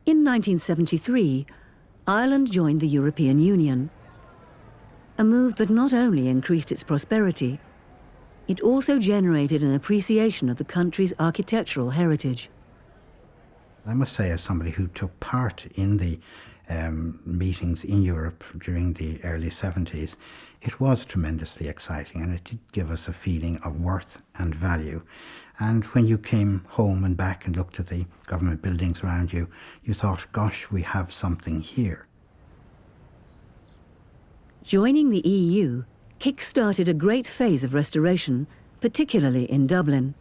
In 1973, Ireland joined the European Union, a move that not only increased its prosperity, it also generated an appreciation of the country's architectural heritage. I must say, as somebody who took part in the meetings in Europe during the early 70s, it was tremendously exciting, and it did give us a feeling of worth and value. And when you came home and back and looked at the government buildings around you, you thought, gosh, we have something here. Joining the EU kick-started a great phase of restoration, particularly in Dublin.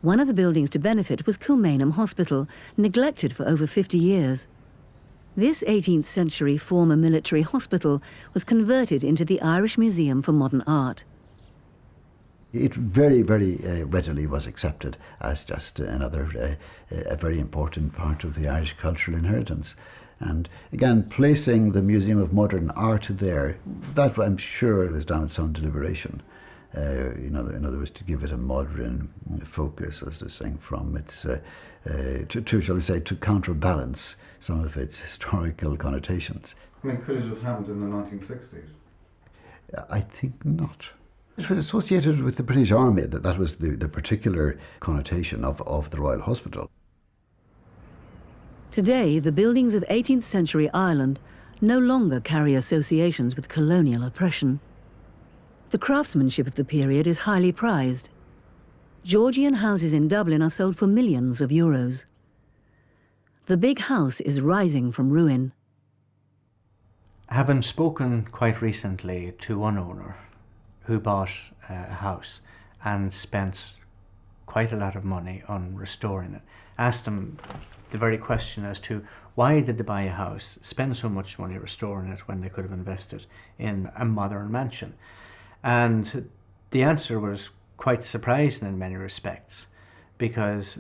One of the buildings to benefit was Kilmainham Hospital, neglected for over 50 years. This 18th century former military hospital was converted into the Irish Museum for Modern Art. It very, very readily was accepted as just another a very important part of the Irish cultural inheritance. And again, placing the Museum of Modern Art there, that I'm sure was done with some deliberation. In other words, to give it a modern focus, as they're saying, from its, shall we say, to counterbalance some of its historical connotations. I mean, could it have happened in the 1960s? I think not. It was associated with the British Army, that was the particular connotation of the Royal Hospital. Today, the buildings of 18th century Ireland no longer carry associations with colonial oppression. The craftsmanship of the period is highly prized. Georgian houses in Dublin are sold for millions of euros. The big house is rising from ruin. Having spoken quite recently to one owner who bought a house and spent quite a lot of money on restoring it, asked him the very question as to why did they buy a house, spend so much money restoring it when they could have invested in a modern mansion. And the answer was quite surprising in many respects, because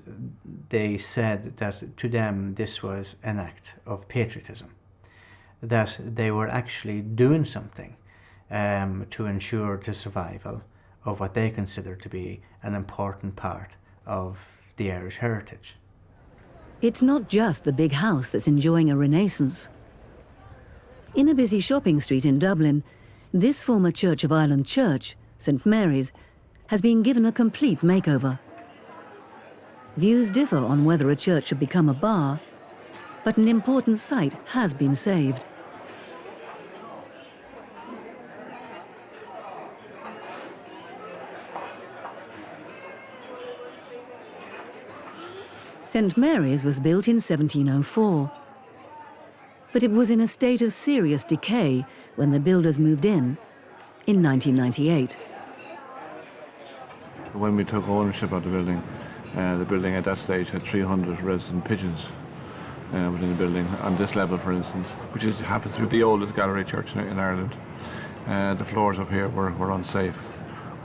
they said that to them this was an act of patriotism, that they were actually doing something to ensure the survival of what they consider to be an important part of the Irish heritage. It's not just the big house that's enjoying a renaissance. In a busy shopping street in Dublin, this former Church of Ireland church, St Mary's, has been given a complete makeover. Views differ on whether a church should become a bar, but an important site has been saved. St Mary's was built in 1704, but it was in a state of serious decay when the builders moved in 1998. When we took ownership of the building at that stage had 300 resident pigeons within the building, on this level for instance, which happens to be the oldest gallery church in Ireland. The floors up here were unsafe.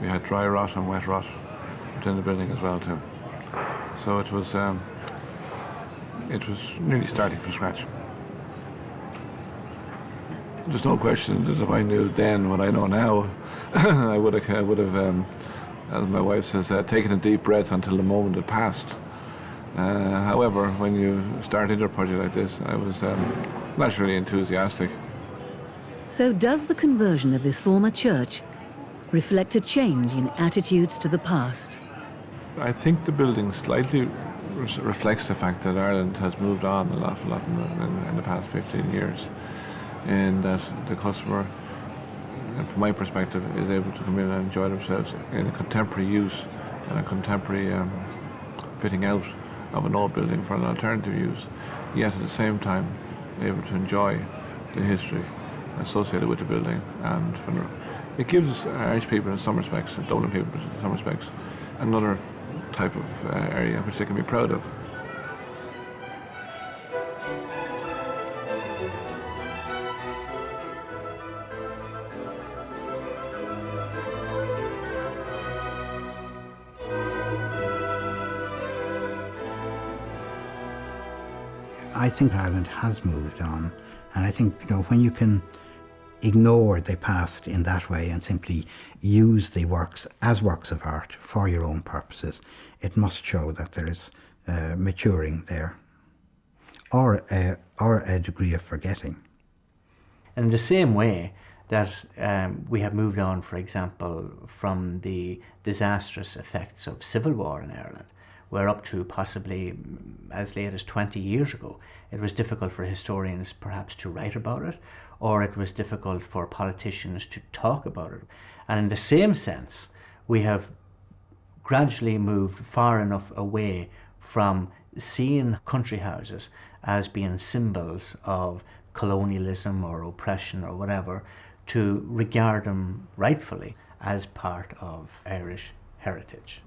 We had dry rot and wet rot within the building as well too. So it was nearly starting from scratch. There's no question that if I knew then what I know now, I would have, as my wife says, taken a deep breath until the moment had passed. However, when you start into a project like this, I was naturally enthusiastic. So does the conversion of this former church reflect a change in attitudes to the past? I think the building slightly reflects the fact that Ireland has moved on an awful lot in the past 15 years, in that the customer, and from my perspective, is able to come in and enjoy themselves in a contemporary use and a contemporary fitting out of an old building for an alternative use, yet at the same time able to enjoy the history associated with the building. And it gives Irish people in some respects, Dublin people in some respects, another type of area which they can be proud of. I think Ireland has moved on, and I think, when you can ignore the past in that way and simply use the works as works of art for your own purposes, it must show that there is maturing there. or a degree of forgetting. In the same way that we have moved on, for example, from the disastrous effects of civil war in Ireland, where up to possibly as late as 20 years ago, it was difficult for historians perhaps to write about it, or it was difficult for politicians to talk about it. And in the same sense, we have gradually moved far enough away from seeing country houses as being symbols of colonialism or oppression or whatever, to regard them rightfully as part of Irish heritage.